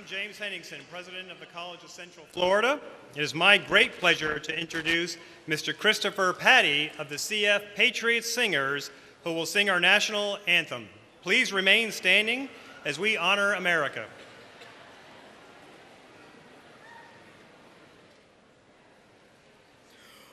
James Henningsen, President of the College of Central Florida. It is my great pleasure to introduce Mr. Christopher Patty of the CF Patriot Singers, who will sing our national anthem. Please remain standing as we honor America.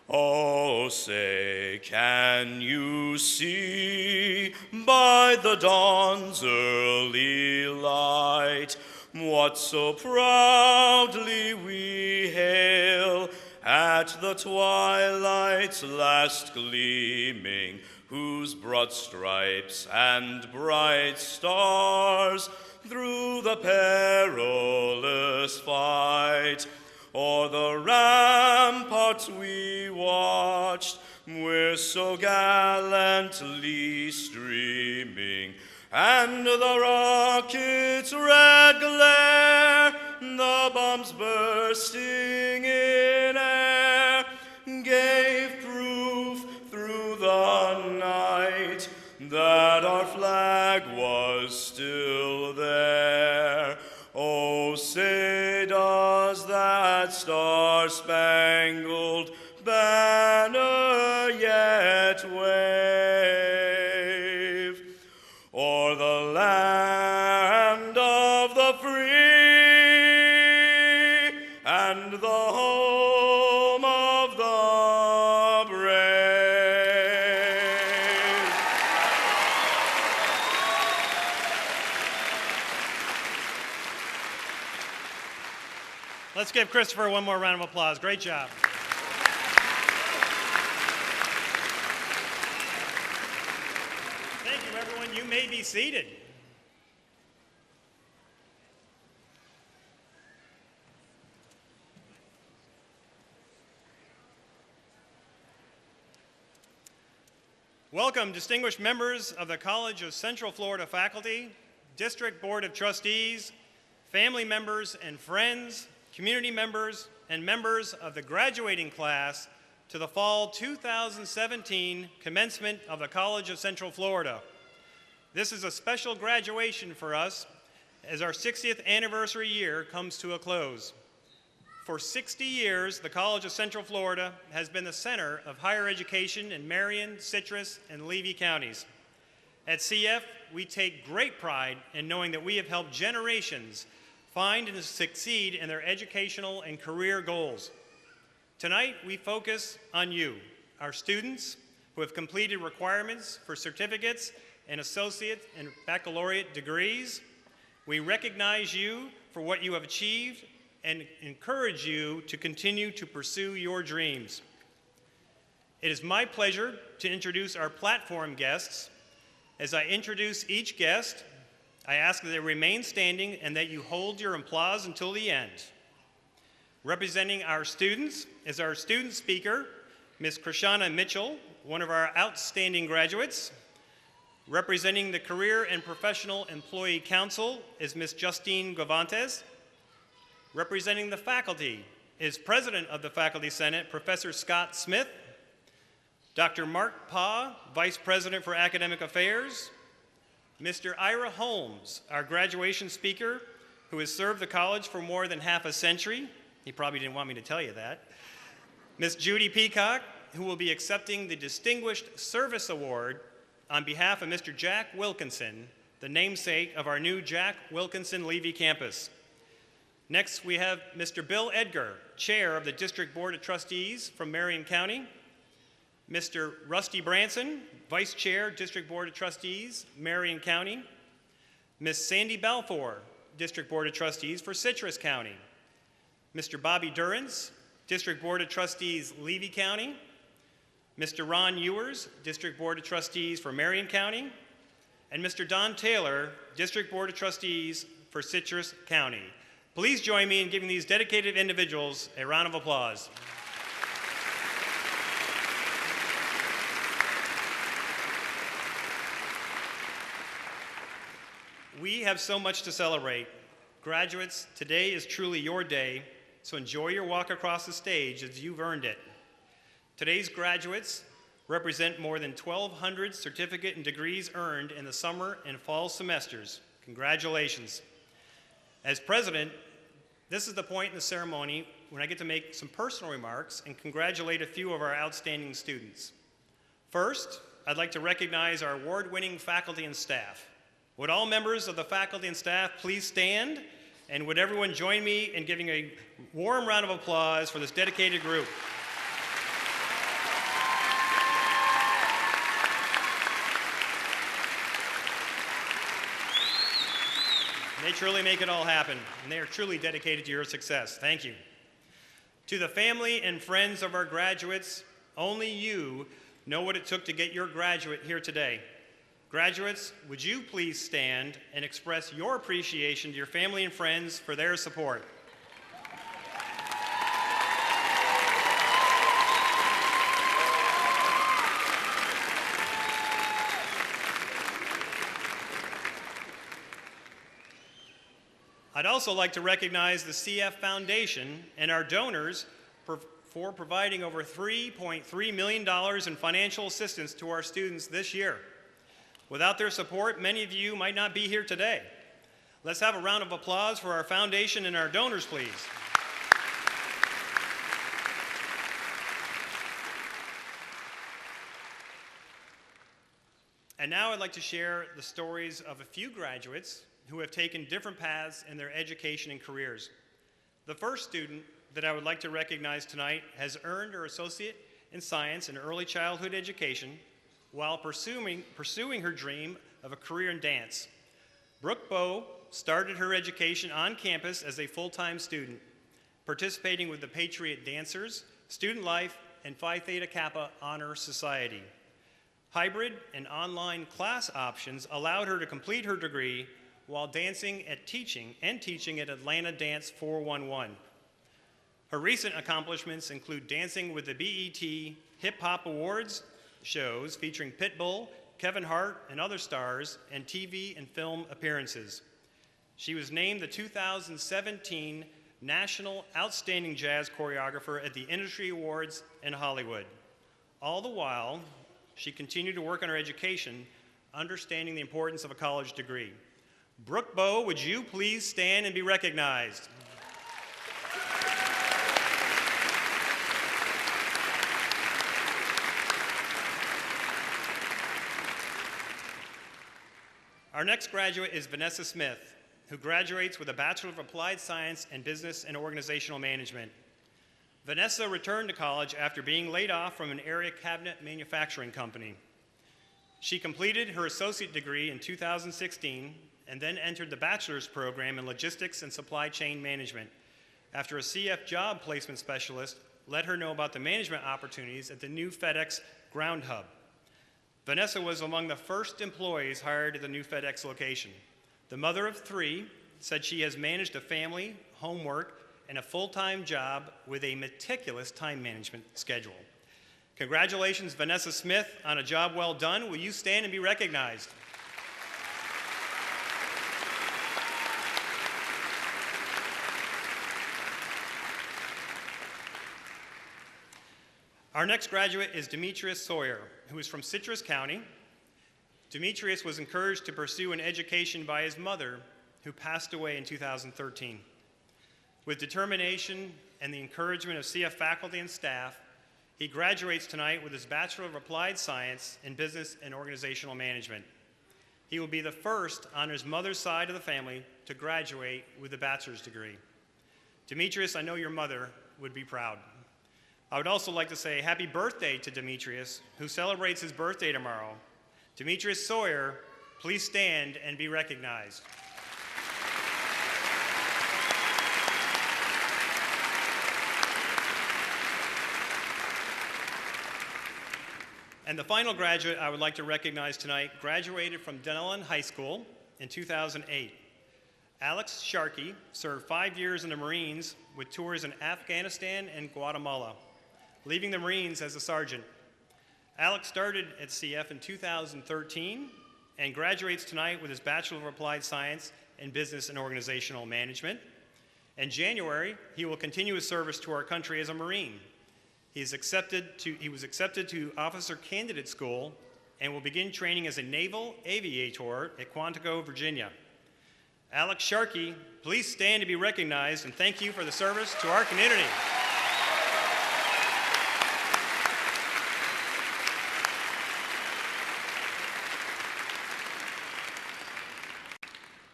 Oh, say, can you see by the dawn's early light what so proudly we hail at the twilight's last gleaming, whose broad stripes and bright stars through the perilous fight o'er the ramparts we watched were so gallantly streaming, and the rocket's red glare, the bombs bursting in air, gave proof through the night that our flag was still there. Oh, say does that star-spangled banner yet wave o'er the land of the free and the home of the brave? Let's give Christopher one more round of applause. Great job. Thank you, everyone. You may be seated. Welcome, distinguished members of the College of Central Florida faculty, District Board of Trustees, family members and friends, community members, and members of the graduating class to the fall 2017 commencement of the College of Central Florida. This is a special graduation for us as our 60th anniversary year comes to a close. For 60 years, the College of Central Florida has been the center of higher education in Marion, Citrus, and Levy counties. At CF, we take great pride in knowing that we have helped generations find and succeed in their educational and career goals. Tonight, we focus on you, our students who have completed requirements for certificates and associate and baccalaureate degrees. We recognize you for what you have achieved and encourage you to continue to pursue your dreams. It is my pleasure to introduce our platform guests. As I introduce each guest, I ask that they remain standing and that you hold your applause until the end. Representing our students is our student speaker, Ms. Chriseanna Mitchell, one of our outstanding graduates. Representing the Career and Professional Employee Council is Ms. Justine Gavantes. Representing the faculty is President of the Faculty Senate, Professor Scott Smith. Dr. Mark Pa, Vice President for Academic Affairs. Mr. Ira Holmes, our graduation speaker, who has served the college for more than half a century. He probably didn't want me to tell you that. Ms. Judy Peacock, who will be accepting the Distinguished Service Award on behalf of Mr. Jack Wilkinson, the namesake of our new Jack Wilkinson Levy campus. Next, we have Mr. Bill Edgar, Chair of the District Board of Trustees from Marion County. Mr. Rusty Branson, Vice Chair, District Board of Trustees, Marion County. Ms. Sandy Balfour, District Board of Trustees for Citrus County. Mr. Bobby Durrance, District Board of Trustees, Levy County. Mr. Ron Ewers, District Board of Trustees for Marion County. And Mr. Don Taylor, District Board of Trustees for Citrus County. Please join me in giving these dedicated individuals a round of applause. We have so much to celebrate. Graduates, today is truly your day, so enjoy your walk across the stage as you've earned it. Today's graduates represent more than 1,200 certificate and degrees earned in the summer and fall semesters. Congratulations. As president, this is the point in the ceremony when I get to make some personal remarks and congratulate a few of our outstanding students. First, I'd like to recognize our award-winning faculty and staff. Would all members of the faculty and staff please stand, and would everyone join me in giving a warm round of applause for this dedicated group? They truly make it all happen, and they are truly dedicated to your success. Thank you. To the family and friends of our graduates, only you know what it took to get your graduate here today. Graduates, would you please stand and express your appreciation to your family and friends for their support? I'd also like to recognize the CF Foundation and our donors for providing over $3.3 million in financial assistance to our students this year. Without their support, many of you might not be here today. Let's have a round of applause for our foundation and our donors, please. And now I'd like to share the stories of a few graduates who have taken different paths in their education and careers. The first student that I would like to recognize tonight has earned her associate in science in early childhood education while pursuing her dream of a career in dance. Brooke Bowe started her education on campus as a full-time student, participating with the Patriot Dancers, Student Life, and Phi Theta Kappa Honor Society. Hybrid and online class options allowed her to complete her degree while dancing and teaching at Atlanta Dance 411. Her recent accomplishments include dancing with the BET Hip Hop Awards shows featuring Pitbull, Kevin Hart, and other stars, and TV and film appearances. She was named the 2017 National Outstanding Jazz Choreographer at the Industry Awards in Hollywood. All the while, she continued to work on her education, understanding the importance of a college degree. Brooke Bowe, would you please stand and be recognized? Our next graduate is Vanessa Smith, who graduates with a Bachelor of Applied Science in Business and Organizational Management. Vanessa returned to college after being laid off from an area cabinet manufacturing company. She completed her associate degree in 2016 and then entered the bachelor's program in logistics and supply chain management after a CF job placement specialist let her know about the management opportunities at the new FedEx Ground Hub. Vanessa was among the first employees hired at the new FedEx location. The mother of three said she has managed a family, homework, and a full-time job with a meticulous time management schedule. Congratulations, Vanessa Smith, on a job well done. Will you stand and be recognized? Our next graduate is Demetrius Sawyer, who is from Citrus County. Demetrius was encouraged to pursue an education by his mother, who passed away in 2013. With determination and the encouragement of CF faculty and staff, he graduates tonight with his Bachelor of Applied Science in Business and Organizational Management. He will be the first on his mother's side of the family to graduate with a bachelor's degree. Demetrius, I know your mother would be proud. I would also like to say happy birthday to Demetrius, who celebrates his birthday tomorrow. Demetrius Sawyer, please stand and be recognized. And the final graduate I would like to recognize tonight graduated from Denellen High School in 2008. Alex Sharkey served 5 years in the Marines with tours in Afghanistan and Guatemala, leaving the Marines as a sergeant. Alex started at CF in 2013 and graduates tonight with his Bachelor of Applied Science in Business and Organizational Management. In January, he will continue his service to our country as a Marine. He was accepted to Officer Candidate School and will begin training as a naval aviator at Quantico, Virginia. Alex Sharkey, please stand to be recognized and thank you for the service to our community.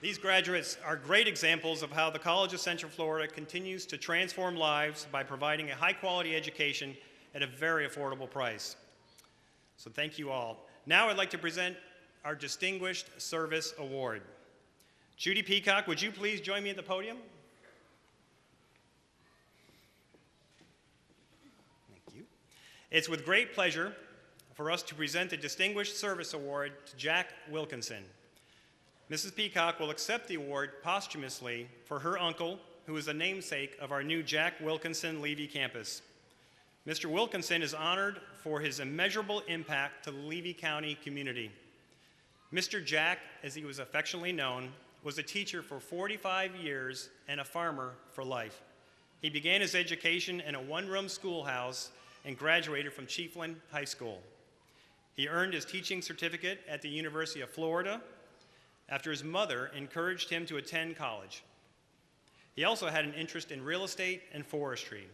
These graduates are great examples of how the College of Central Florida continues to transform lives by providing a high-quality education at a very affordable price. So thank you all. Now I'd like to present our Distinguished Service Award. Judy Peacock, would you please join me at the podium? Thank you. It's with great pleasure for us to present the Distinguished Service Award to Jack Wilkinson. Mrs. Peacock will accept the award posthumously for her uncle, who is the namesake of our new Jack Wilkinson Levy campus. Mr. Wilkinson is honored for his immeasurable impact to the Levy County community. Mr. Jack, as he was affectionately known, was a teacher for 45 years and a farmer for life. He began his education in a one-room schoolhouse and graduated from Chiefland High School. He earned his teaching certificate at the University of Florida after his mother encouraged him to attend college. He also had an interest in real estate and forestry.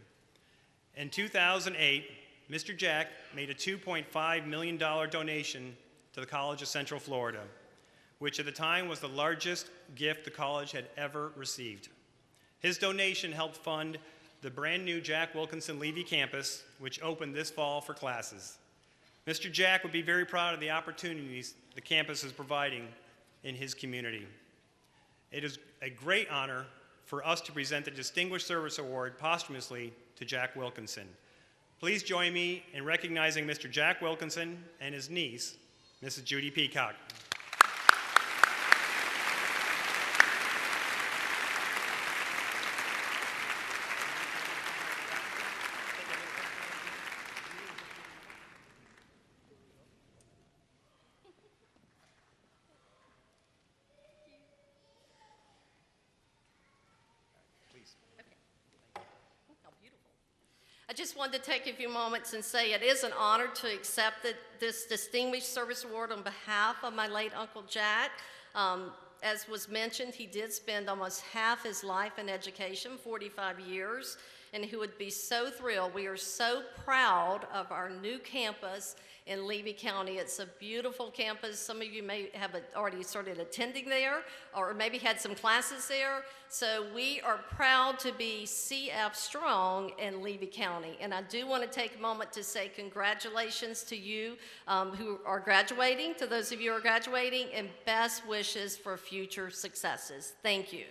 In 2008, Mr. Jack made a $2.5 million donation to the College of Central Florida, which at the time was the largest gift the college had ever received. His donation helped fund the brand new Jack Wilkinson Levy campus, which opened this fall for classes. Mr. Jack would be very proud of the opportunities the campus is providing in his community. It is a great honor for us to present the Distinguished Service Award posthumously to Jack Wilkinson. Please join me in recognizing Mr. Jack Wilkinson and his niece, Mrs. Judy Peacock. I just wanted to take a few moments and say it is an honor to accept this Distinguished Service Award on behalf of my late Uncle Jack. As was mentioned, he did spend almost half his life in education, 45 years, and he would be so thrilled. We are so proud of our new campus in Levy County. It's a beautiful campus. Some of you may have already started attending there or maybe had some classes there. So we are proud to be CF strong in Levy County. And I do want to take a moment to say congratulations to you who are graduating, to those of you who are graduating, and best wishes for future successes. Thank you.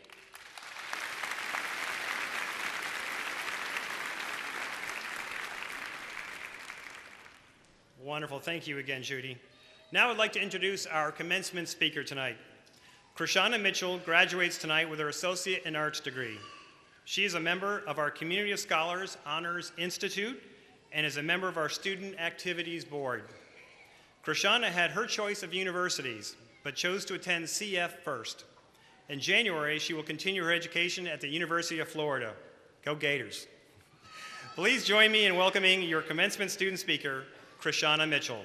Wonderful. Thank you again, Judy. Now I'd like to introduce our commencement speaker tonight. Chriseanna Mitchell graduates tonight with her Associate in Arts degree. She is a member of our Community of Scholars Honors Institute and is a member of our Student Activities Board. Chriseanna had her choice of universities, but chose to attend CF first. In January, she will continue her education at the University of Florida. Go Gators. Please join me in welcoming your commencement student speaker, Chriseanna Mitchell.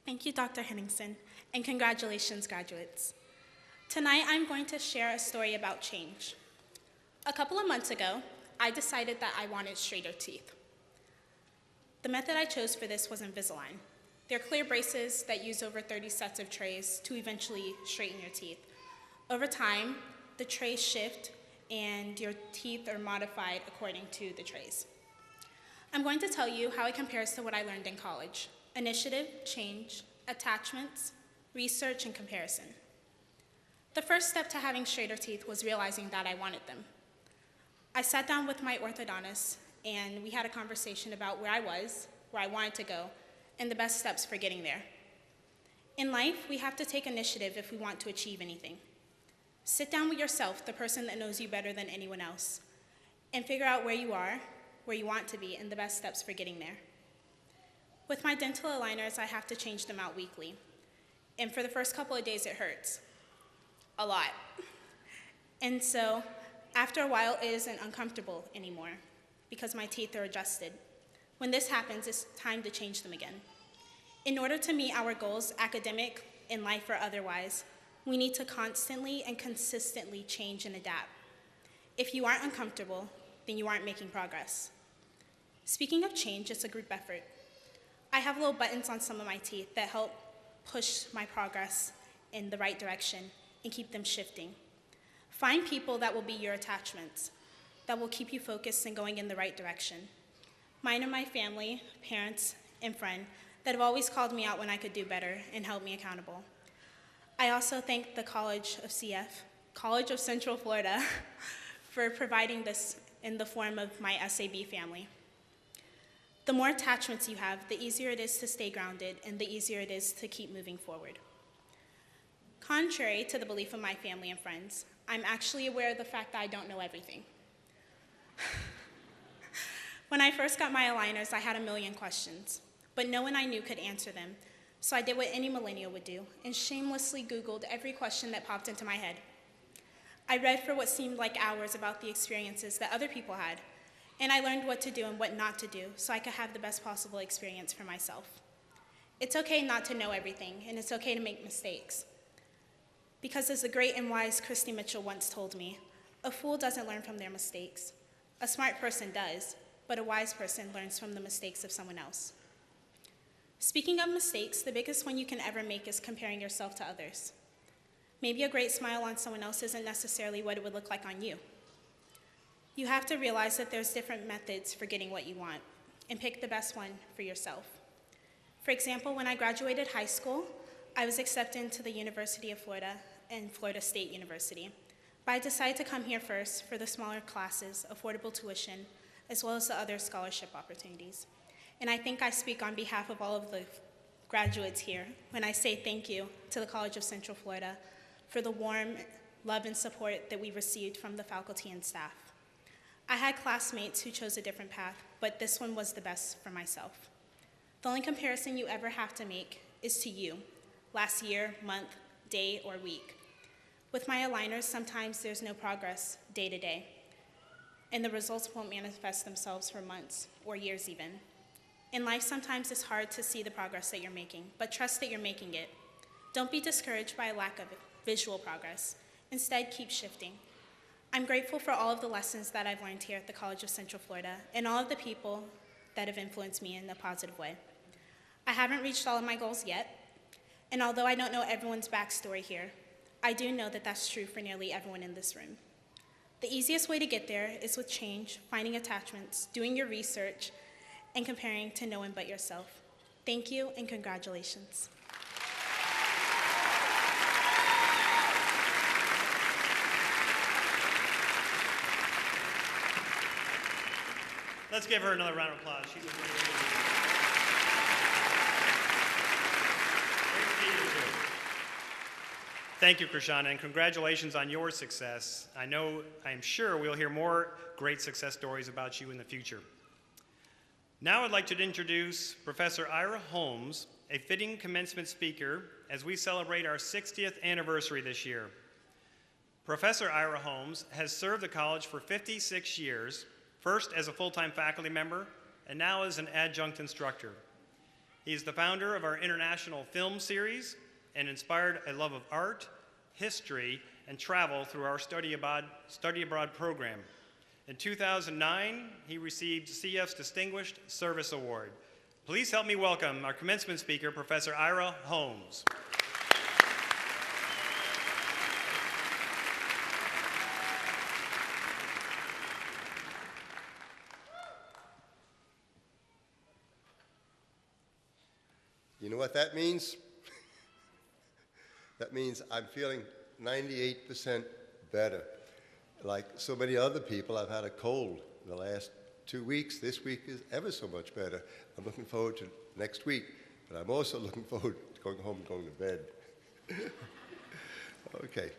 Thank you, Dr. Henningsen, and congratulations, graduates. Tonight, I'm going to share a story about change. A couple of months ago, I decided that I wanted straighter teeth. The method I chose for this was Invisalign. They're clear braces that use over 30 sets of trays to eventually straighten your teeth. Over time, the trays shift and your teeth are modified according to the trays. I'm going to tell you how it compares to what I learned in college: initiative, change, attachments, research, and comparison. The first step to having straighter teeth was realizing that I wanted them. I sat down with my orthodontist and we had a conversation about where I was, where I wanted to go, and the best steps for getting there. In life, we have to take initiative if we want to achieve anything. Sit down with yourself, the person that knows you better than anyone else, and figure out where you are, where you want to be, and the best steps for getting there. With my dental aligners, I have to change them out weekly. And for the first couple of days, it hurts. A lot. And so, after a while, it isn't uncomfortable anymore. because my teeth are adjusted. When this happens, it's time to change them again. In order to meet our goals, academic, in life, or otherwise, we need to constantly and consistently change and adapt. If you aren't uncomfortable, then you aren't making progress. Speaking of change, it's a group effort. I have little buttons on some of my teeth that help push my progress in the right direction and keep them shifting. Find people that will be your attachments, that will keep you focused and going in the right direction. Mine are my family, parents, and friends that have always called me out when I could do better and held me accountable. I also thank the College of CF, College of Central Florida, for providing this in the form of my SAB family. The more attachments you have, the easier it is to stay grounded and the easier it is to keep moving forward. Contrary to the belief of my family and friends, I'm actually aware of the fact that I don't know everything. When I first got my aligners, I had a million questions, but no one I knew could answer them. So I did what any millennial would do and shamelessly Googled every question that popped into my head. I read for what seemed like hours about the experiences that other people had, and I learned what to do and what not to do so I could have the best possible experience for myself. It's okay not to know everything, and it's okay to make mistakes. Because as the great and wise Chriseanna Mitchell once told me, a fool doesn't learn from their mistakes. A smart person does, but a wise person learns from the mistakes of someone else. Speaking of mistakes, the biggest one you can ever make is comparing yourself to others. Maybe a great smile on someone else isn't necessarily what it would look like on you. You have to realize that there's different methods for getting what you want, and pick the best one for yourself. For example, when I graduated high school, I was accepted into the University of Florida and Florida State University, but I decided to come here first for the smaller classes, affordable tuition, as well as the other scholarship opportunities. And I think I speak on behalf of all of the graduates here when I say thank you to the College of Central Florida for the warm love and support that we received from the faculty and staff. I had classmates who chose a different path, but this one was the best for myself. The only comparison you ever have to make is to you, last year, month, day, or week. With my aligners, sometimes there's no progress day to day, and the results won't manifest themselves for months or years even. In life, sometimes it's hard to see the progress that you're making, but trust that you're making it. Don't be discouraged by a lack of visual progress. Instead, keep shifting. I'm grateful for all of the lessons that I've learned here at the College of Central Florida and all of the people that have influenced me in a positive way. I haven't reached all of my goals yet, and although I don't know everyone's backstory here, I do know that that's true for nearly everyone in this room. The easiest way to get there is with change, finding attachments, doing your research, and comparing to no one but yourself. Thank you and congratulations. Let's give her another round of applause. She's a great leader. Great leader, too. Thank you, Chriseanna, and congratulations on your success. I'm sure we'll hear more great success stories about you in the future. Now I'd like to introduce Professor Ira Holmes, a fitting commencement speaker, as we celebrate our 60th anniversary this year. Professor Ira Holmes has served the college for 56 years, first as a full-time faculty member, and now as an adjunct instructor. He is the founder of our international film series and inspired a love of art, history, and travel through our Study Abroad program. In 2009, he received CF's Distinguished Service Award. Please help me welcome our commencement speaker, Professor Ira Holmes. You know what that means? That means I'm feeling 98% better. Like so many other people, I've had a cold the last 2 weeks. This week is ever so much better. I'm looking forward to next week, but I'm also looking forward to going home and going to bed. Okay.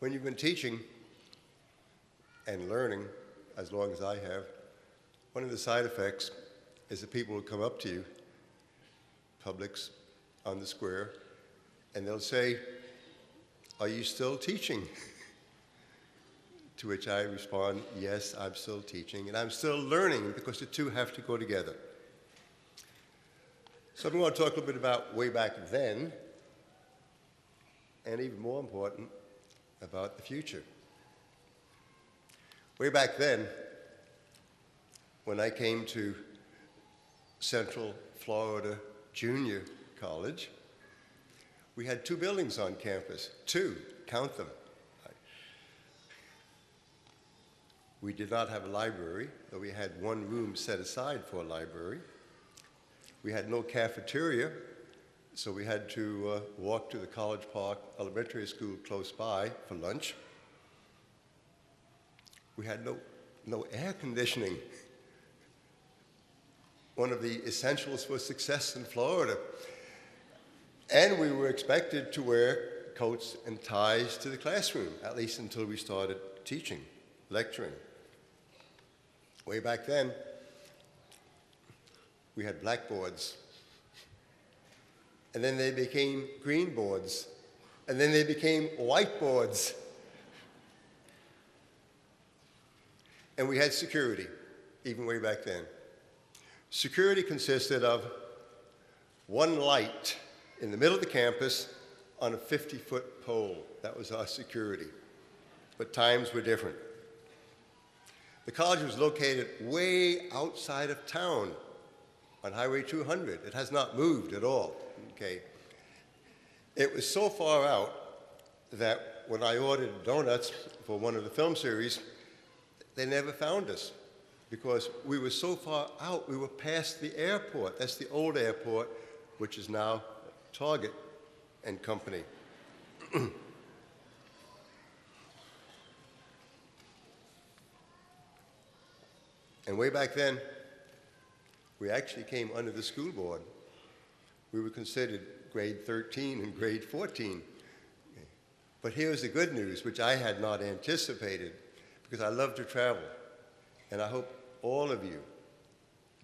When you've been teaching and learning as long as I have, one of the side effects is that people will come up to you, publics on the square, And they'll say, "Are you still teaching?" To which I respond, "Yes, I'm still teaching, and I'm still learning," because the two have to go together. So I'm going to talk a little bit about way back then, and even more important, about the future. Way back then, when I came to Central Florida Junior College, we had 2 buildings on campus. 2, count them. We did not have a library, though we had 1 room set aside for a library. We had no cafeteria, so we had to walk to the College Park Elementary School close by for lunch. We had no air conditioning, one of the essentials for success in Florida. And we were expected to wear coats and ties to the classroom, at least until we started teaching, lecturing. Way back then, we had blackboards, and then they became green boards, and then they became whiteboards. And we had security, even way back then. Security consisted of 1 light in the middle of the campus on a 50-foot pole. That was our security. But times were different. The college was located way outside of town on Highway 200. It has not moved at all, okay? It was so far out that when I ordered donuts for one of the film series, they never found us because we were so far out, we were past the airport. That's the old airport, which is now Target and Company. And way back then, we actually came under the school board. We were considered grade 13 and grade 14. But here's the good news, which I had not anticipated, because I love to travel. And I hope all of you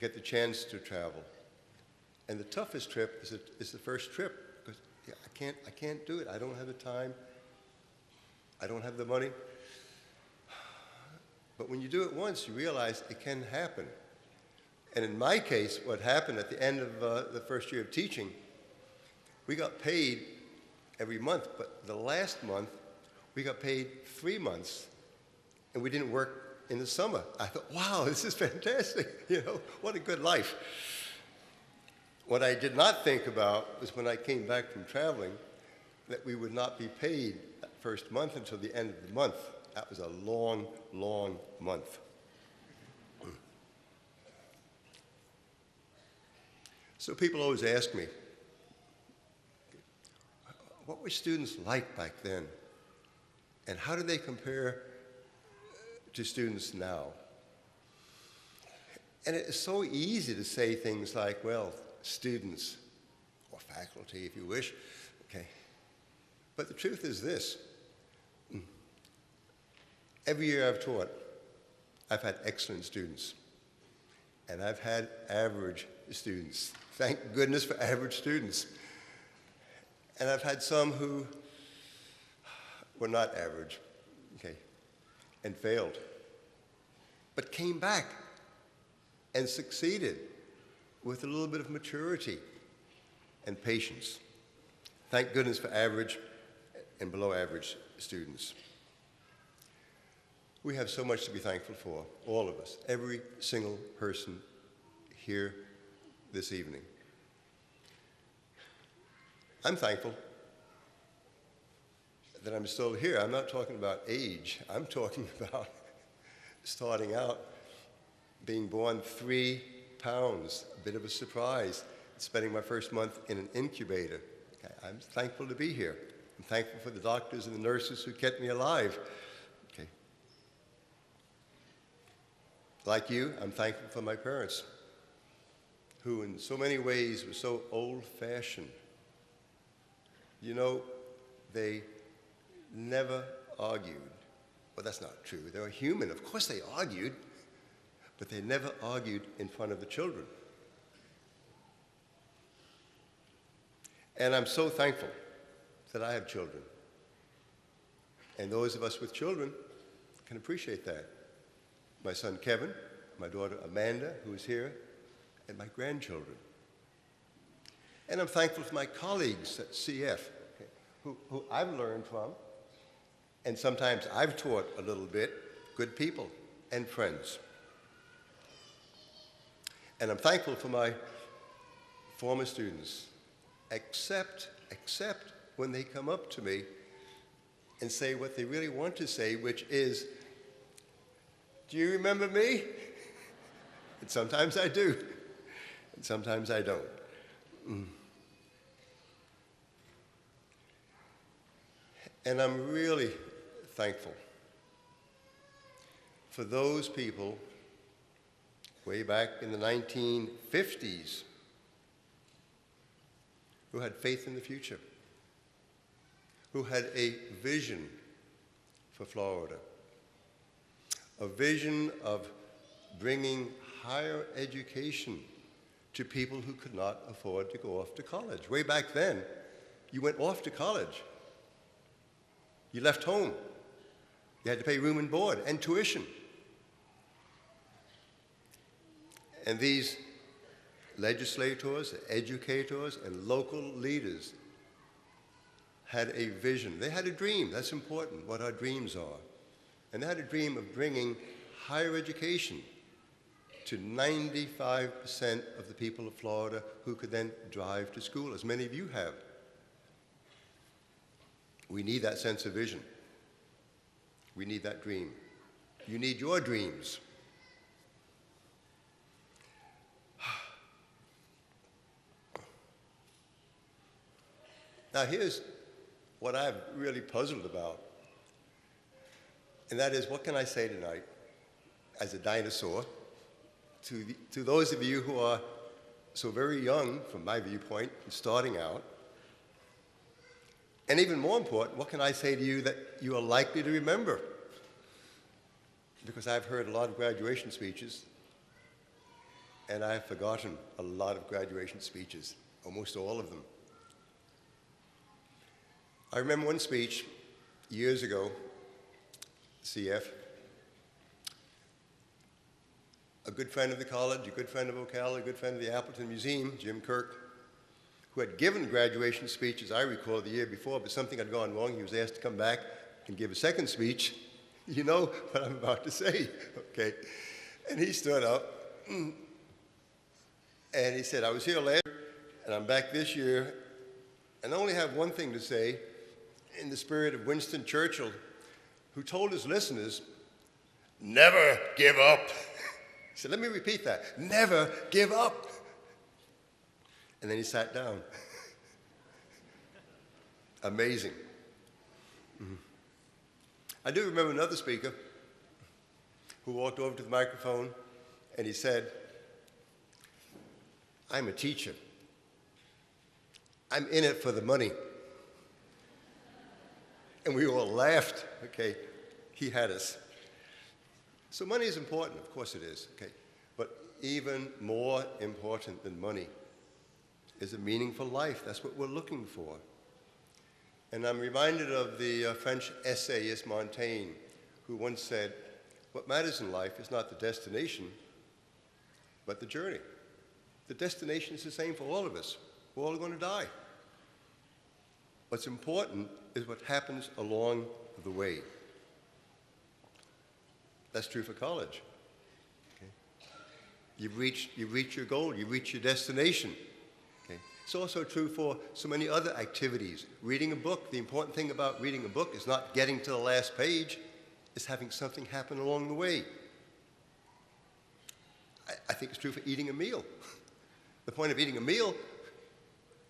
get the chance to travel. And the toughest trip is the first trip, because I can't do it. I don't have the time. I don't have the money. But when you do it once, you realize it can happen. And in my case, what happened at the end of the first year of teaching, we got paid every month, but the last month, we got paid 3 months, and we didn't work in the summer. I thought, wow, this is fantastic. What a good life. What I did not think about was when I came back from traveling, that we would not be paid that first month until the end of the month. That was a long, long month. So people always ask me, what were students like back then? And how do they compare to students now? And it's so easy to say things like, well, students, or faculty if you wish, okay. But the truth is this. Every year I've taught, I've had excellent students, and I've had average students. Thank goodness for average students. And I've had some who were not average, okay, and failed, but came back and succeeded with a little bit of maturity and patience. Thank goodness for average and below average students. We have so much to be thankful for, all of us, every single person here this evening. I'm thankful that I'm still here. I'm not talking about age. I'm talking about starting out, being born 3 pounds, a bit of a surprise, spending my first month in an incubator. Okay, I'm thankful to be here. I'm thankful for the doctors and the nurses who kept me alive. Okay. Like you, I'm thankful for my parents, who in so many ways were so old-fashioned. They never argued. Well, that's not true. They were human. Of course they argued, but they never argued in front of the children. And I'm so thankful that I have children. And those of us with children can appreciate that. My son Kevin, my daughter Amanda, who is here, and my grandchildren. And I'm thankful for my colleagues at CF, okay, who I've learned from, and sometimes I've taught a little bit, good people and friends. And I'm thankful for my former students, except when they come up to me and say what they really want to say, which is, "Do you remember me?" And sometimes I do, and sometimes I don't. And I'm really thankful for those people way back in the 1950s who had faith in the future, who had a vision for Florida, a vision of bringing higher education to people who could not afford to go off to college. Way back then, you went off to college. You left home. You had to pay room and board and tuition. And these legislators, educators, and local leaders had a vision. They had a dream. That's important, what our dreams are. And they had a dream of bringing higher education to 95% of the people of Florida who could then drive to school, as many of you have. We need that sense of vision. We need that dream. You need your dreams. Now here's what I'm really puzzled about, and that is, what can I say tonight as a dinosaur to those of you who are so very young, from my viewpoint, and starting out? And even more important, what can I say to you that you are likely to remember? Because I've heard a lot of graduation speeches, and I've forgotten a lot of graduation speeches, almost all of them. I remember one speech years ago, CF, a good friend of the college, a good friend of Ocala, a good friend of the Appleton Museum, Jim Kirk, who had given graduation speeches, I recall, the year before, but something had gone wrong. He was asked to come back and give a second speech. You know what I'm about to say, okay? And he stood up, and he said, "I was here last year, and I'm back this year, and I only have one thing to say, in the spirit of Winston Churchill, who told his listeners, 'Never give up.'" He said, "Let me repeat that, 'Never give up.'" And then he sat down. Amazing. I do remember another speaker who walked over to the microphone and he said, "I'm a teacher. I'm in it for the money." And we all laughed. Okay, he had us. So money is important, of course it is, okay? But even more important than money is a meaningful life. That's what we're looking for. And I'm reminded of the French essayist Montaigne, who once said, "What matters in life is not the destination, but the journey." The destination is the same for all of us. We're all going to die. What's important is what happens along the way. That's true for college. Okay? You reach your goal, you reach your destination. Okay? It's also true for so many other activities. Reading a book, the important thing about reading a book is not getting to the last page, it's having something happen along the way. I think it's true for eating a meal. The point of eating a meal,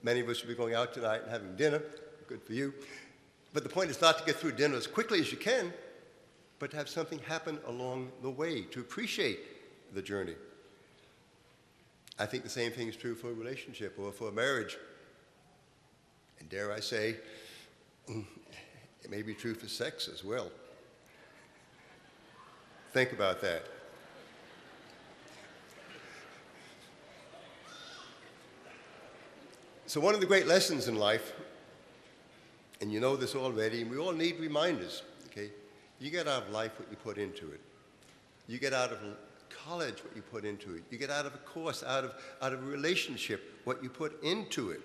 many of us will be going out tonight and having dinner, good for you, but the point is not to get through dinner as quickly as you can, but to have something happen along the way, to appreciate the journey. I think the same thing is true for a relationship or for a marriage. And dare I say, it may be true for sex as well. Think about that. So one of the great lessons in life and you know this already, and we all need reminders, okay? You get out of life what you put into it. You get out of college what you put into it. You get out of a course, out of a relationship, what you put into it.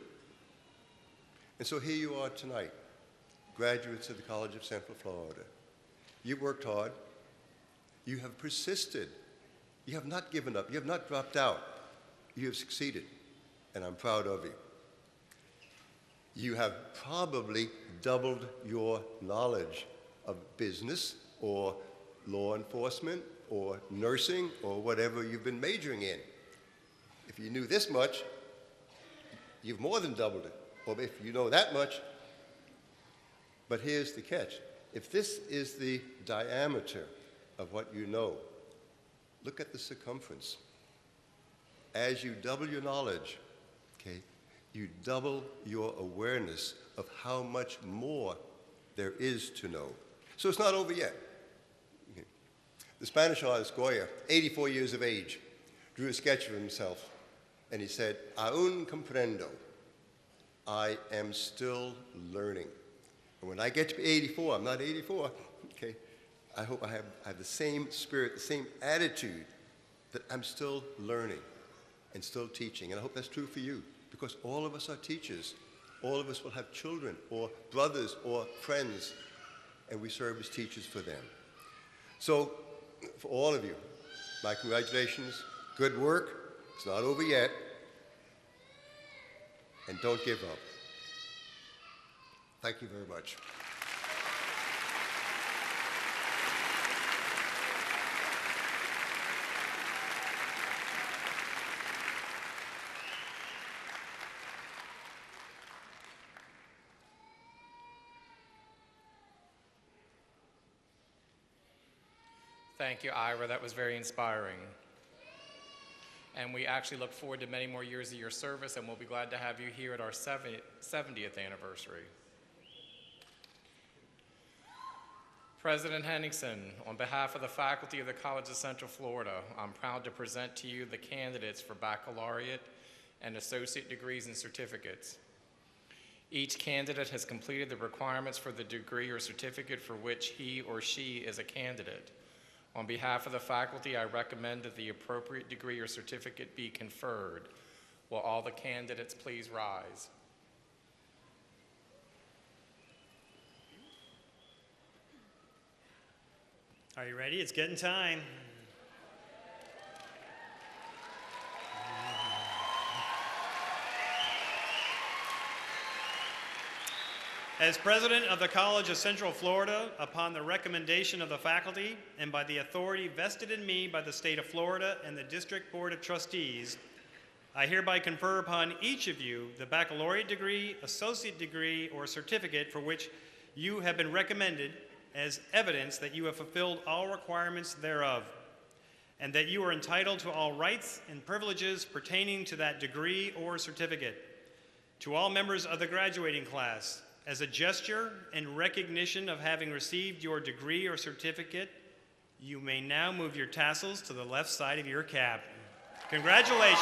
And so here you are tonight, graduates of the College of Central Florida. You've worked hard. You have persisted. You have not given up. You have not dropped out. You have succeeded, and I'm proud of you. You have probably doubled your knowledge of business or law enforcement or nursing or whatever you've been majoring in. If you knew this much, you've more than doubled it. Or if you know that much, but here's the catch. If this is the diameter of what you know, look at the circumference. As you double your knowledge, okay, you double your awareness of how much more there is to know. So it's not over yet. Okay. The Spanish artist Goya, 84 years of age, drew a sketch of himself, and he said, "Aún comprendo." I am still learning. And when I get to be 84, I'm not 84, okay, I hope I have the same spirit, the same attitude that I'm still learning and still teaching. And I hope that's true for you, because all of us are teachers. All of us will have children or brothers or friends, and we serve as teachers for them. So for all of you, my congratulations. Good work. It's not over yet. And don't give up. Thank you very much. Thank you, Ira. That was very inspiring. And we actually look forward to many more years of your service, and we'll be glad to have you here at our 70th anniversary. President Henningsen, on behalf of the faculty of the College of Central Florida, I'm proud to present to you the candidates for baccalaureate and associate degrees and certificates. Each candidate has completed the requirements for the degree or certificate for which he or she is a candidate. On behalf of the faculty, I recommend that the appropriate degree or certificate be conferred. Will all the candidates please rise? Are you ready? It's getting time. As president of the College of Central Florida, upon the recommendation of the faculty and by the authority vested in me by the state of Florida and the District Board of Trustees, I hereby confer upon each of you the baccalaureate degree, associate degree, or certificate for which you have been recommended as evidence that you have fulfilled all requirements thereof, and that you are entitled to all rights and privileges pertaining to that degree or certificate. To all members of the graduating class, as a gesture and recognition of having received your degree or certificate, you may now move your tassels to the left side of your cap. Congratulations.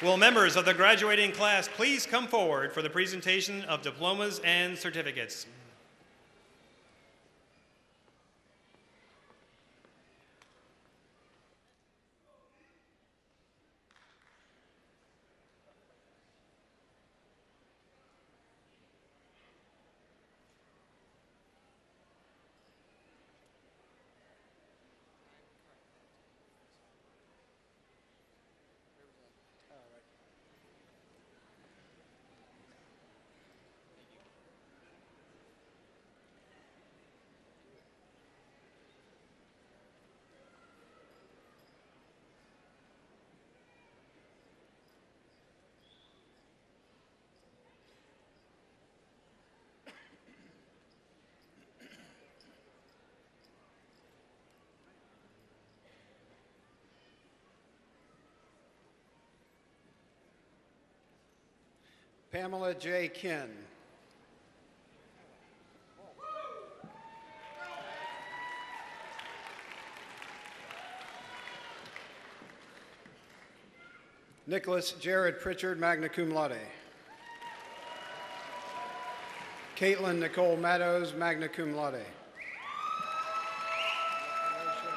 Will members of the graduating class please come forward for the presentation of diplomas and certificates? Pamela J. Kinn. Nicholas Jared Pritchard, magna cum laude. Caitlin Nicole Meadows, magna cum laude.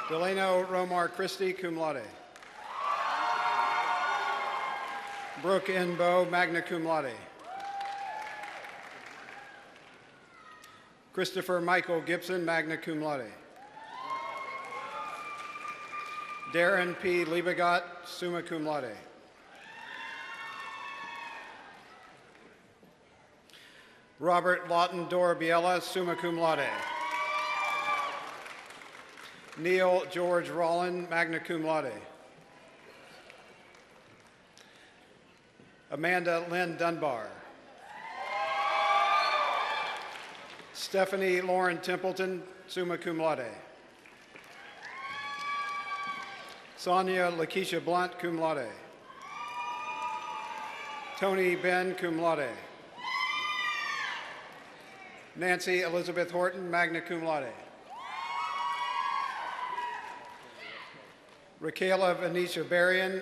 Delano Romar Christie, cum laude. Brooke N. Bowe, magna cum laude. Christopher Michael Gibson, magna cum laude. Darren P. Liebegot, summa cum laude. Robert Lawton Dora Biella, summa cum laude. Neil George Rollin, magna cum laude. Amanda Lynn Dunbar. Stephanie Lauren Templeton, summa cum laude. Sonia Lakeisha Blunt, cum laude. Tony Ben, cum laude. Nancy Elizabeth Horton, magna cum laude. Raquela Venetia Berrien.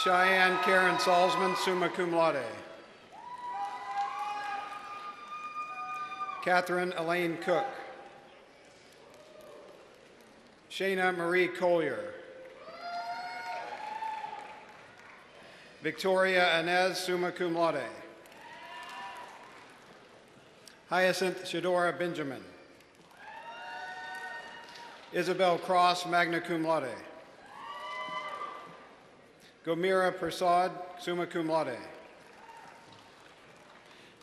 Cheyenne Karen Salzman, summa cum laude. Catherine Elaine Cook. Shayna Marie Collier. Victoria Inez, summa cum laude. Hyacinth Shadora Benjamin. Isabel Cross, magna cum laude. Gomira Prasad, summa cum laude.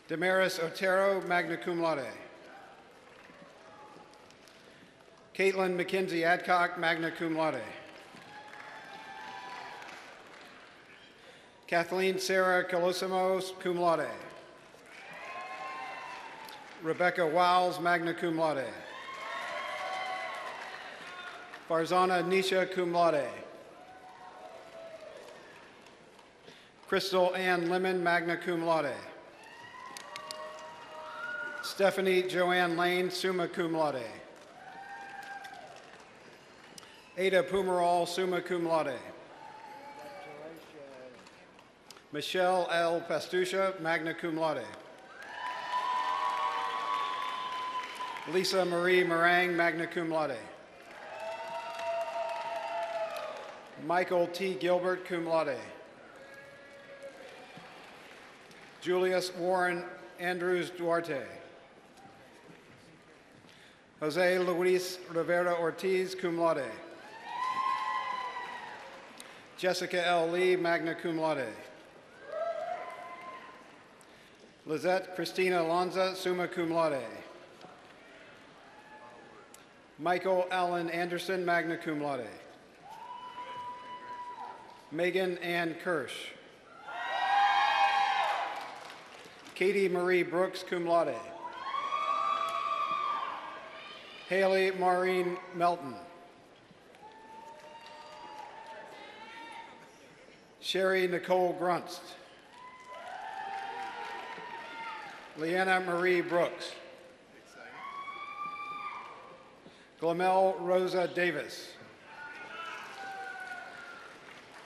Damaris Otero, magna cum laude. Caitlin McKenzie Adcock, magna cum laude. Kathleen Sarah Colosimos, cum laude. Rebecca Wiles, magna cum laude. Farzana Nisha, cum laude. Crystal Ann Lemon, magna cum laude. Stephanie Joanne Lane, summa cum laude. Ada Pumerall, summa cum laude. Michelle L. Pastusha, magna cum laude. Lisa Marie Meringue, magna cum laude. Michael T. Gilbert, cum laude. Julius Warren Andrews Duarte. Jose Luis Rivera Ortiz, cum laude. Jessica L. Lee, magna cum laude. Lizette Christina Lanza, summa cum laude. Michael Allen Anderson, magna cum laude. Megan Ann Kirsch. Katie Marie Brooks, cum laude. Haley Maureen Melton. Sherry Nicole Grunst. Leanna Marie Brooks. Glamel Rosa Davis.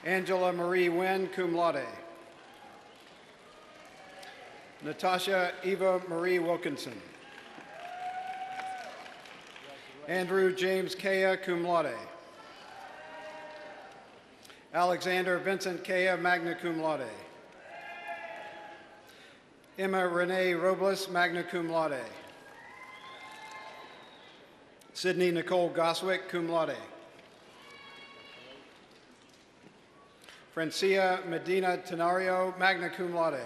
Angela Marie Wynn, cum laude. Natasha Eva Marie Wilkinson. Andrew James Kaya, cum laude. Alexander Vincent Kaya, magna cum laude. Emma Renee Robles, magna cum laude. Sydney Nicole Goswick, cum laude. Francia Medina Tenario, magna cum laude.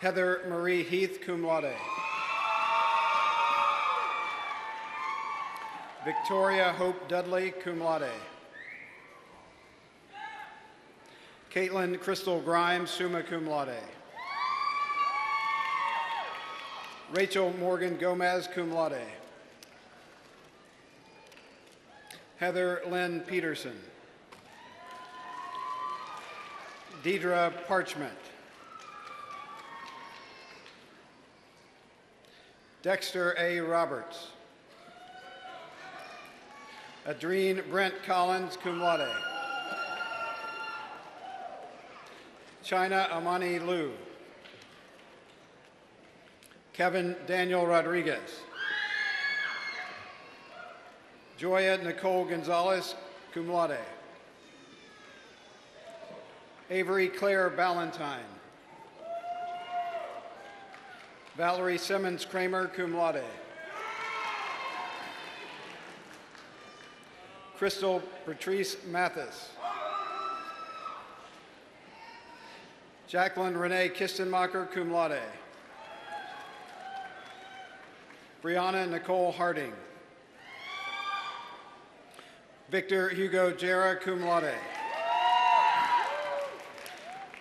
Heather Marie Heath, cum laude. Victoria Hope Dudley, cum laude. Caitlin Crystal Grimes, summa cum laude. Rachel Morgan Gomez, cum laude. Heather Lynn Peterson. Deidre Parchment. Dexter A. Roberts. Adrene Brent Collins, cum laude. China Amani Liu. Kevin Daniel Rodriguez. Joya Nicole Gonzalez, cum laude. Avery Claire Ballantyne. Valerie Simmons Kramer, cum laude. Crystal Patrice Mathis. Jacqueline Renee Kistenmacher, cum laude. Brianna Nicole Harding. Victor Hugo Jera, cum laude.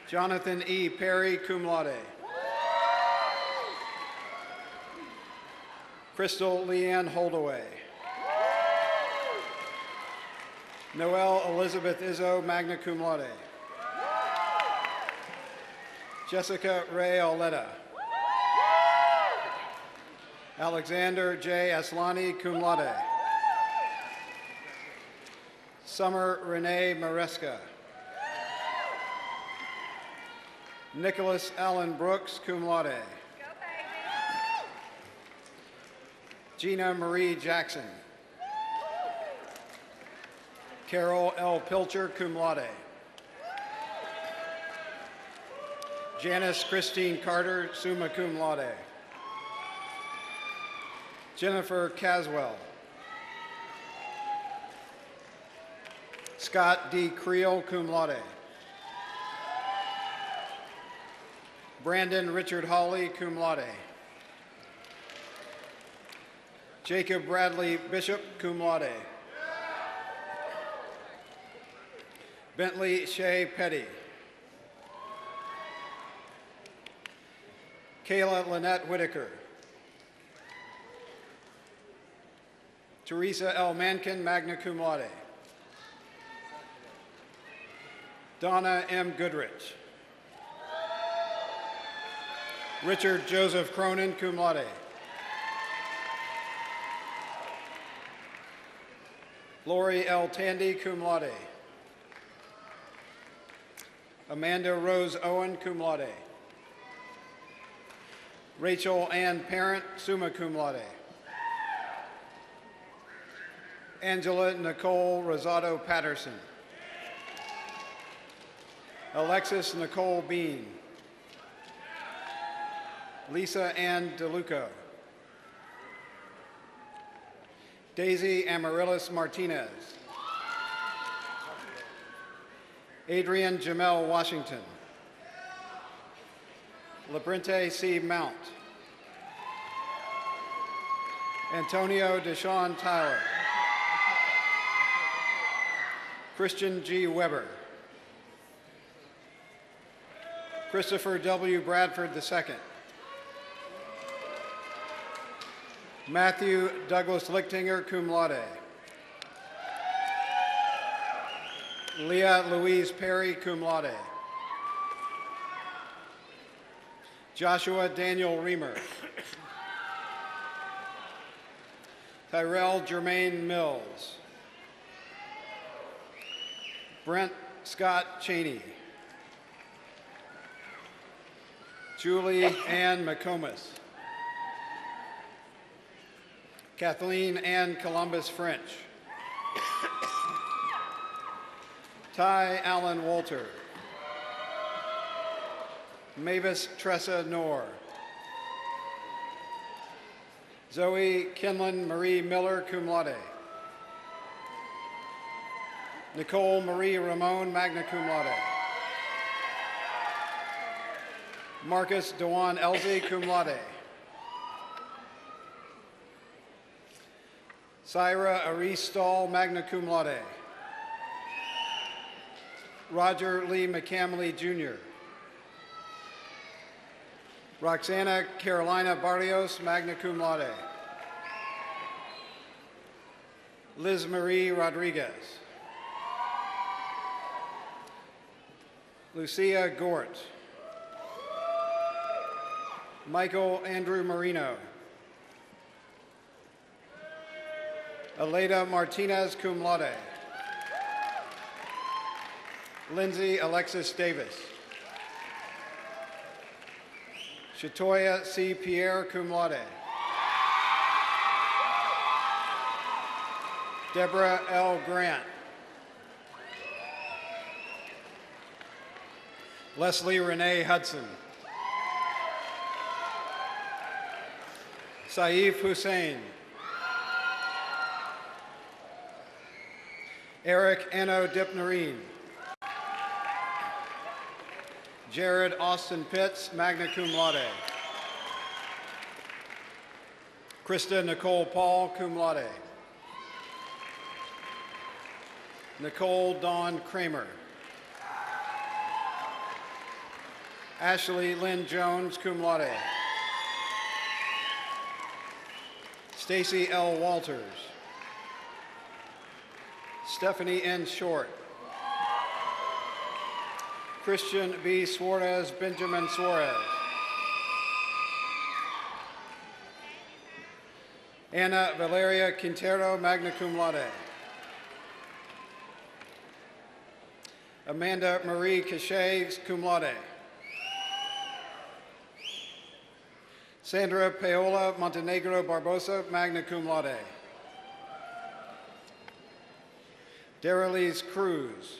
Jonathan E. Perry, cum laude. Crystal Leanne Holdaway. Noelle Elizabeth Izzo, magna cum laude. Jessica Ray Oletta. Alexander J. Aslani, cum laude. Summer Renee Maresca. Nicholas Allen Brooks, cum laude. Gina Marie Jackson. Carol L. Pilcher, cum laude. Janice Christine Carter, summa cum laude. Jennifer Caswell. Scott D. Creel, cum laude. Brandon Richard Hawley, cum laude. Jacob Bradley Bishop, cum laude. Bentley Shea Petty. Kayla Lynette Whitaker. Teresa L. Mankin, magna cum laude. Donna M. Goodrich. Richard Joseph Cronin, cum laude. Lori L. Tandy, cum laude. Amanda Rose Owen, cum laude. Rachel Ann Parent, summa cum laude. Angela Nicole Rosado Patterson. Alexis Nicole Bean. Lisa Ann DeLuco. Daisy Amaryllis Martinez. Adrian Jamel Washington. Labrinte C. Mount. Antonio Deshawn Tyler. Christian G. Weber. Christopher W. Bradford II. Matthew Douglas Lichtinger, cum laude. Leah Louise Perry, cum laude. Joshua Daniel Reamer. Tyrell Jermaine Mills. Brent Scott Cheney. Julie Ann McComas. Kathleen Ann Columbus French. Ty Allen Walter. Mavis Tressa Knorr. Zoe Kinlan Marie Miller, cum laude. Nicole Marie Ramon, magna cum laude. Marcus Dewan Elsie, cum laude. Syra Arie Stahl, magna cum laude. Roger Lee McCamley, Jr. Roxana Carolina Barrios, magna cum laude. Liz Marie Rodriguez. Lucia Gort. Michael Andrew Marino. Aleda Martinez, cum laude. Lindsay Alexis Davis. Shatoya C. Pierre, cum laude. Deborah L. Grant. Leslie Renee Hudson. Saif Hussein. Eric Eno Dipnarine. Jared Austin Pitts, magna cum laude. Krista Nicole Paul, cum laude. Nicole Dawn Kramer. Ashley Lynn Jones, cum laude. Stacy L. Walters. Stephanie N. Short. Christian B. Suarez, Benjamin Suarez. Anna Valeria Quintero, magna cum laude. Amanda Marie Cachet, cum laude. Sandra Paola Montenegro Barbosa, magna cum laude. Darylise Cruz.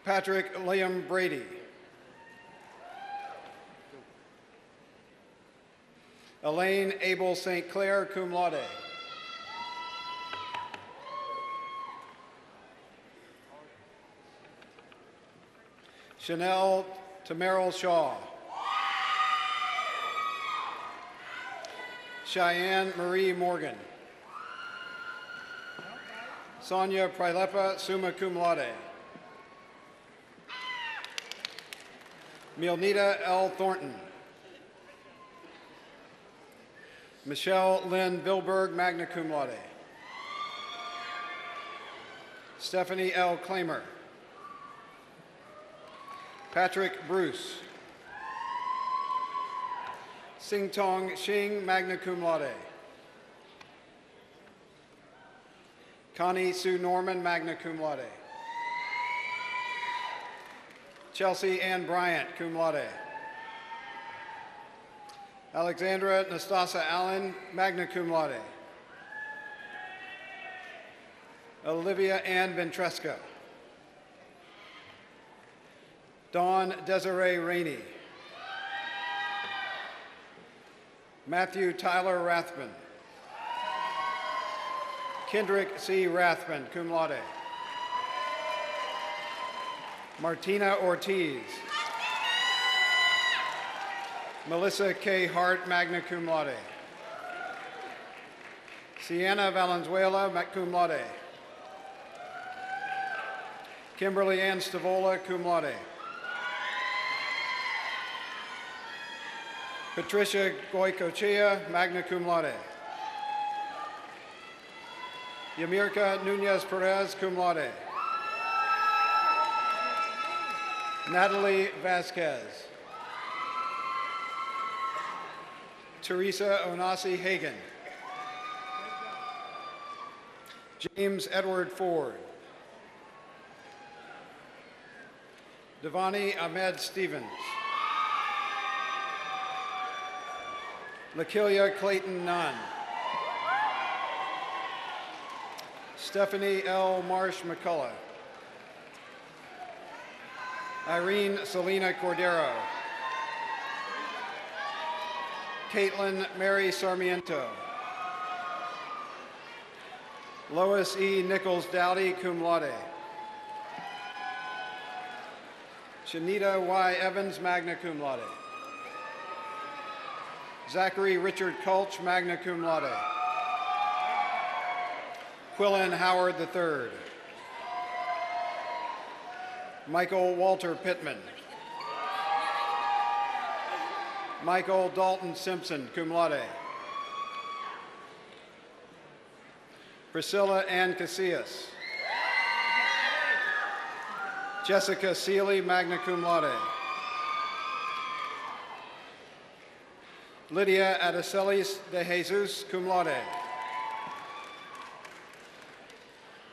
Patrick Liam Brady. Elaine Abel St. Clair, cum laude. Chanel Tameril Shaw. Cheyenne Marie Morgan. Sonia Prilepa, summa cum laude. Milnita L. Thornton. Michelle Lynn Bilberg, magna cum laude. Stephanie L. Klamer. Patrick Bruce. Sing Tong Xing, magna cum laude. Connie Sue Norman, magna cum laude. Chelsea Ann Bryant, cum laude. Alexandra Nastasa Allen, magna cum laude. Olivia Ann Ventresca. Dawn Desiree Rainey. Matthew Tyler Rathman. Kendrick C. Rathman, cum laude. Martina Ortiz. Melissa K. Hart, magna cum laude. Sienna Valenzuela, cum laude. Kimberly Ann Stavola, cum laude. Patricia Goycochea, magna cum laude. Yamirka Nunez Perez, cum laude. Natalie Vasquez. Teresa Onasi Hagan. James Edward Ford. Devani Ahmed Stevens. Lakilia Clayton Nunn. Stephanie L. Marsh McCullough. Irene Selena Cordero. Caitlin Mary Sarmiento. Lois E. Nichols Dowdy, cum laude. Shanita Y. Evans, magna cum laude. Zachary Richard Kulch, magna cum laude. Quillen Howard III. Michael Walter Pittman. Michael Dalton Simpson, cum laude. Priscilla Ann Casillas. Jessica Seeley, magna cum laude. Lydia Adeselis de Jesus, cum laude.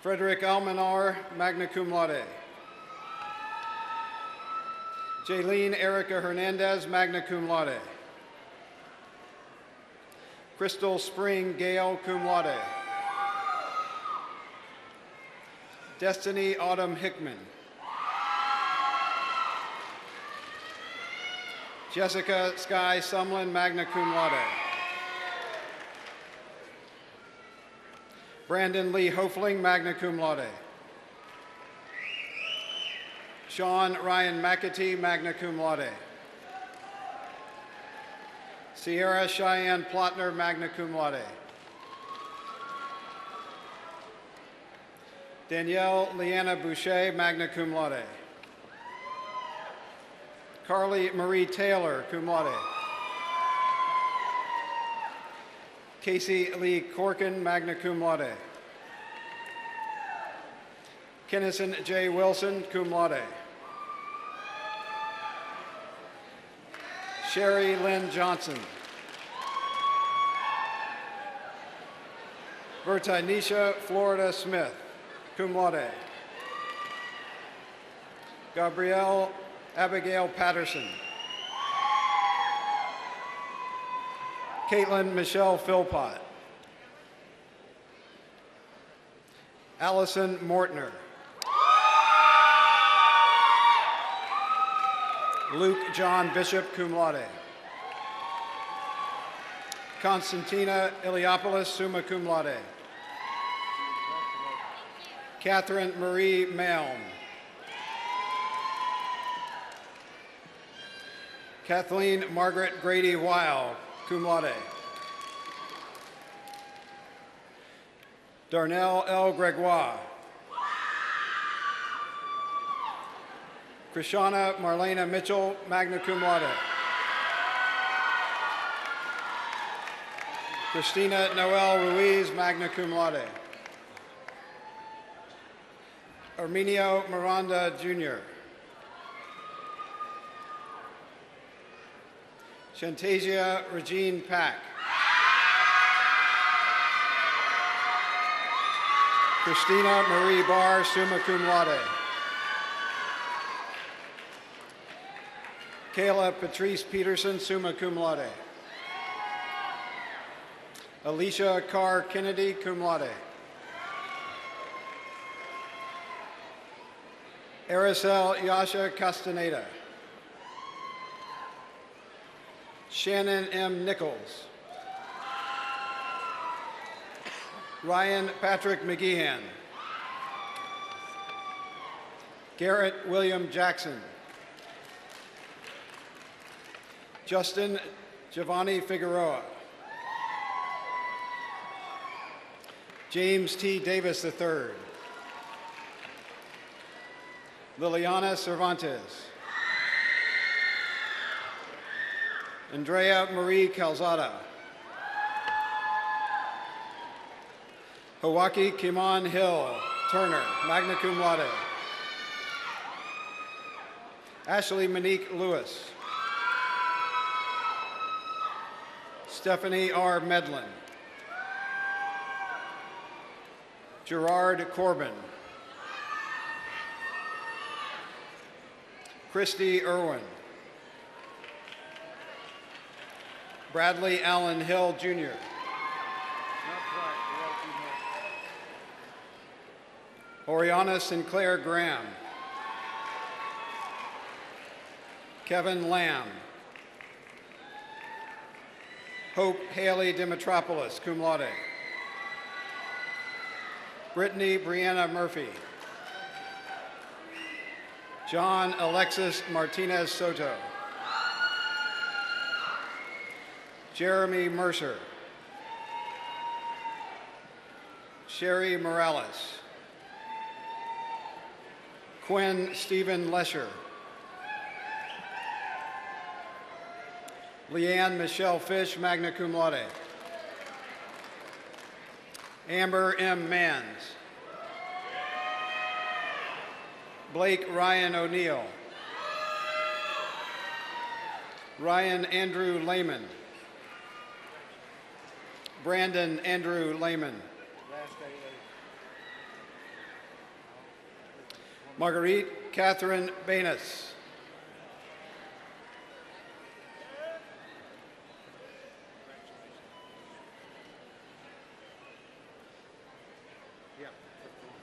Frederick Almanar, magna cum laude. Jaylene Erica Hernandez, magna cum laude. Crystal Spring Gale, cum laude. Destiny Autumn Hickman. Jessica Sky Sumlin, magna cum laude. Brandon Lee Hofling, magna cum laude. Sean Ryan McAtee, magna cum laude. Sierra Cheyenne Plotner, magna cum laude. Danielle Leanna Boucher, magna cum laude. Carly Marie Taylor, cum laude. Casey Lee Corkin, magna cum laude. Kennison J. Wilson, cum laude. Sherry Lynn Johnson. Vertinisha Florida Smith, cum laude. Gabrielle Abigail Patterson. Caitlin Michelle Philpott. Allison Mortner. Luke John Bishop, cum laude. Constantina Iliopoulos, summa cum laude. Catherine Marie Malm. Kathleen Margaret Grady Weil, cum laude. Darnell L. Gregoire. Chriseanna Marlena Mitchell, magna cum laude. Christina Noel Ruiz, magna cum laude. Arminio Miranda, Jr. Shantasia Regine Pack. Christina Marie Barr, summa cum laude. Kayla Patrice Peterson, summa cum laude. Alicia Carr Kennedy, cum laude. Aracel Yasha Castaneda. Shannon M. Nichols. Ryan Patrick McGeehan. Garrett William Jackson. Justin Giovanni Figueroa. James T. Davis III. Liliana Cervantes. Andrea Marie Calzada. Hawaki Kimon Hill Turner, magna cum laude. Ashley Monique Lewis. Stephanie R. Medlin. Gerard Corbin. Christy Irwin. Bradley Allen Hill, Jr. Oriana Sinclair Graham. Kevin Lamb. Hope Haley Dimitropoulos, cum laude. Brittany Brianna Murphy. John Alexis Martinez Soto. Jeremy Mercer. Sherry Morales. Quinn Stephen Lesher. Leanne Michelle Fish, magna cum laude. Amber M. Mans. Blake Ryan O'Neill. Ryan Andrew Lehman. Brandon Andrew Lehman. Marguerite Catherine Banis.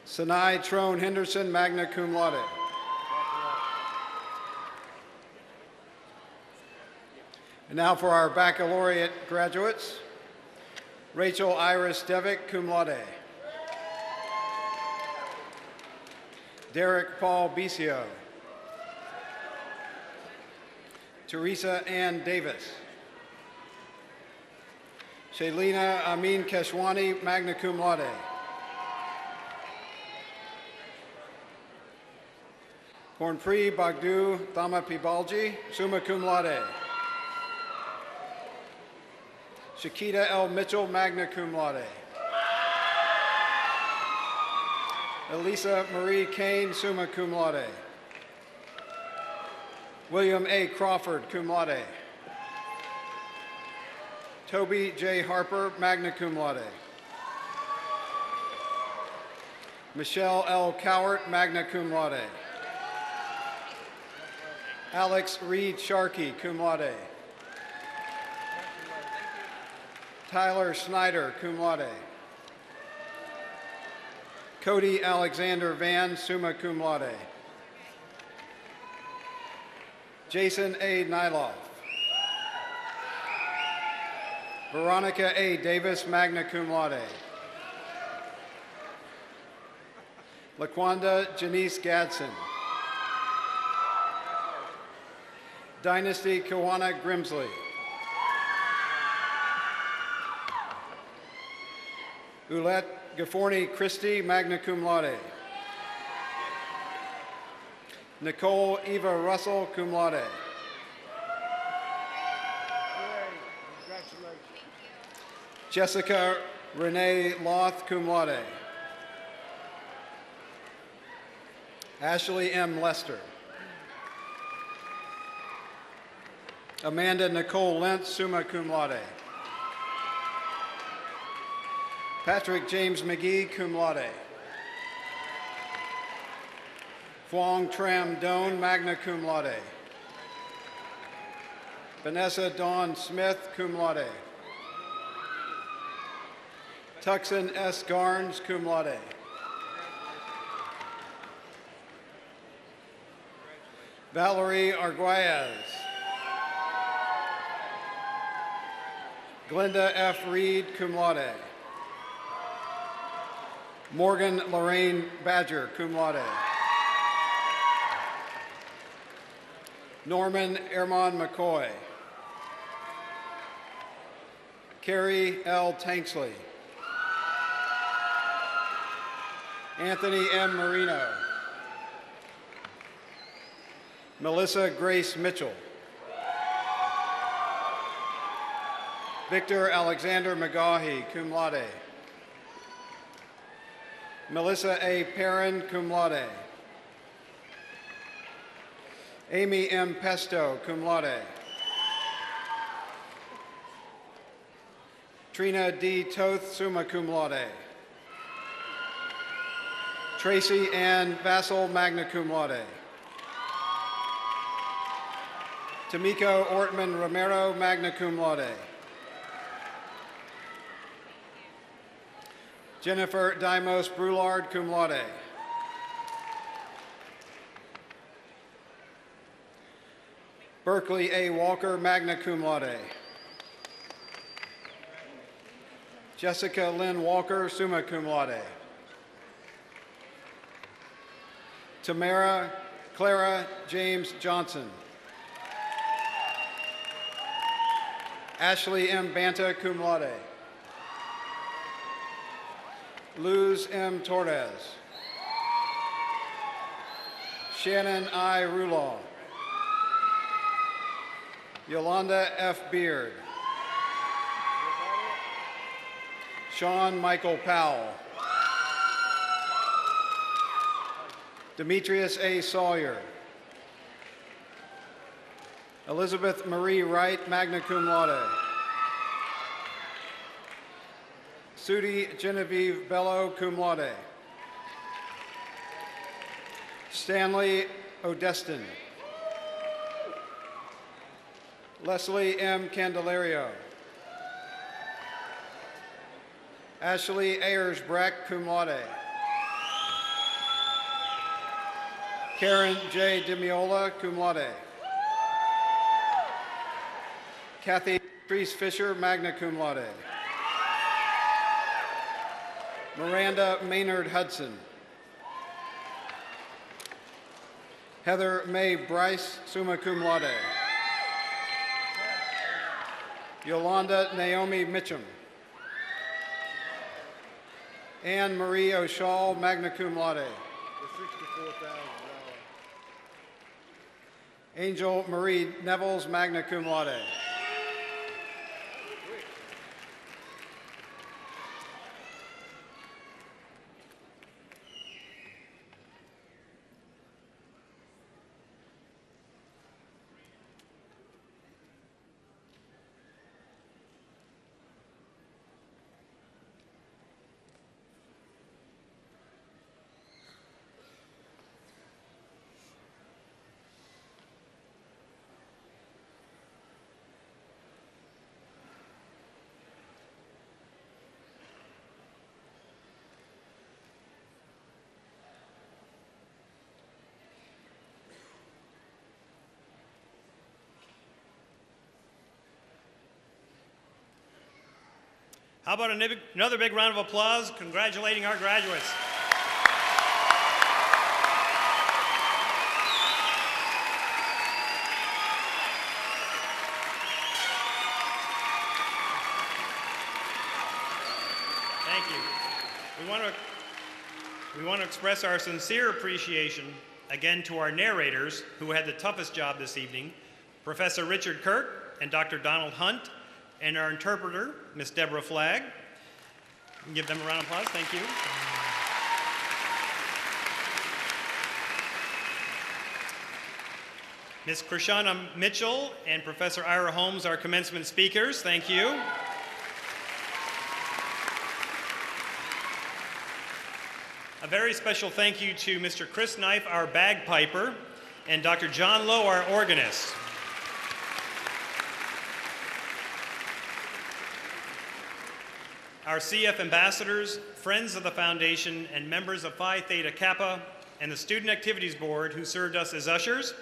Sinai Trone Henderson, magna cum laude. And now for our baccalaureate graduates. Rachel Iris Devick, cum laude. Derek Paul Bisio. Teresa Ann Davis. Shailina Amin Keshwani, magna cum laude. Pornpree Bagdu Thamapibalji, summa cum laude. Shakita L. Mitchell, magna cum laude. Elisa Marie Kane, summa cum laude. William A. Crawford, cum laude. Toby J. Harper, magna cum laude. Michelle L. Cowart, magna cum laude. Alex Reed Sharkey, cum laude. Tyler Snyder, cum laude. Cody Alexander Van, summa cum laude. Jason A. Nyloff. Veronica A. Davis, magna cum laude. Laquanda Janice Gadsden. Dynasty Kawana Grimsley. Ulette Gaforni Christie, magna cum laude. Nicole Eva Russell, cum laude. Jessica Renee Loth, cum laude. Ashley M. Lester. Amanda Nicole Lentz, summa cum laude. Patrick James McGee, cum laude. Phuong Tram Doan, magna cum laude. Vanessa Dawn Smith, cum laude. Tuxin S. Garnes, cum laude. Valerie Arguelles. Glenda F. Reed, cum laude. Morgan Lorraine Badger, cum laude. Norman Ermon McCoy. Carrie L. Tanksley. Anthony M. Marino. Melissa Grace Mitchell. Victor Alexander McGaughy, cum laude. Melissa A. Perrin, cum laude. Amy M. Pesto, cum laude. Trina D. Toth, summa cum laude. Tracy Ann Vassal, magna cum laude. Tamiko Ortman Romero, magna cum laude. Jennifer Dimos Brulard, cum laude. Berkeley A. Walker, magna cum laude. Jessica Lynn Walker, summa cum laude. Tamara Clara James Johnson. Ashley M. Banta, cum laude. Luz M. Torres. Shannon I. Rulaw. Yolanda F. Beard. Sean Michael Powell. Demetrius A. Sawyer. Elizabeth Marie Wright, magna cum laude. Sudi Genevieve Bello, cum laude. Stanley Odestin. Leslie M. Candelario. Ashley Ayers Brack, cum laude. Karen J. Demiola, cum laude. Kathy Treese Fisher, magna cum laude. Miranda Maynard Hudson. Heather Mae Bryce, summa cum laude. Yolanda Naomi Mitchum. Anne Marie O'Shaw, magna cum laude. Angel Marie Nevels, magna cum laude. How about another big round of applause congratulating our graduates? Thank you. We want to express our sincere appreciation again to our narrators who had the toughest job this evening, Professor Richard Kirk and Dr. Donald Hunt, and our interpreter, Ms. Deborah Flagg. Give them a round of applause. Thank you. Ms. Chriseanna Mitchell and Professor Ira Holmes, our commencement speakers. Thank you. A very special thank you to Mr. Chris Knife, our bagpiper, and Dr. John Lowe, our organist. Our CF ambassadors, friends of the foundation, and members of Phi Theta Kappa and the Student Activities Board who served us as ushers,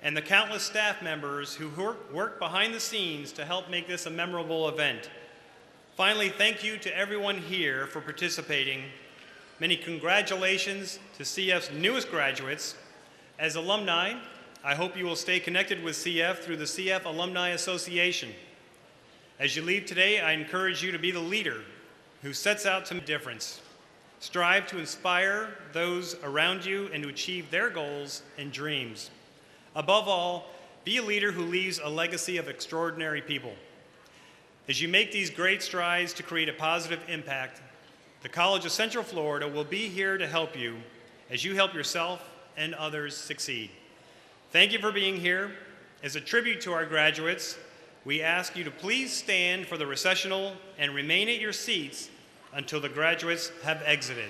and the countless staff members who worked behind the scenes to help make this a memorable event. Finally, thank you to everyone here for participating. Many congratulations to CF's newest graduates. As alumni, I hope you will stay connected with CF through the CF Alumni Association. As you leave today, I encourage you to be the leader who sets out to make a difference. Strive to inspire those around you and to achieve their goals and dreams. Above all, be a leader who leaves a legacy of extraordinary people. As you make these great strides to create a positive impact, the College of Central Florida will be here to help you as you help yourself and others succeed. Thank you for being here. As a tribute to our graduates, we ask you to please stand for the recessional and remain at your seats until the graduates have exited.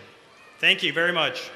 Thank you very much.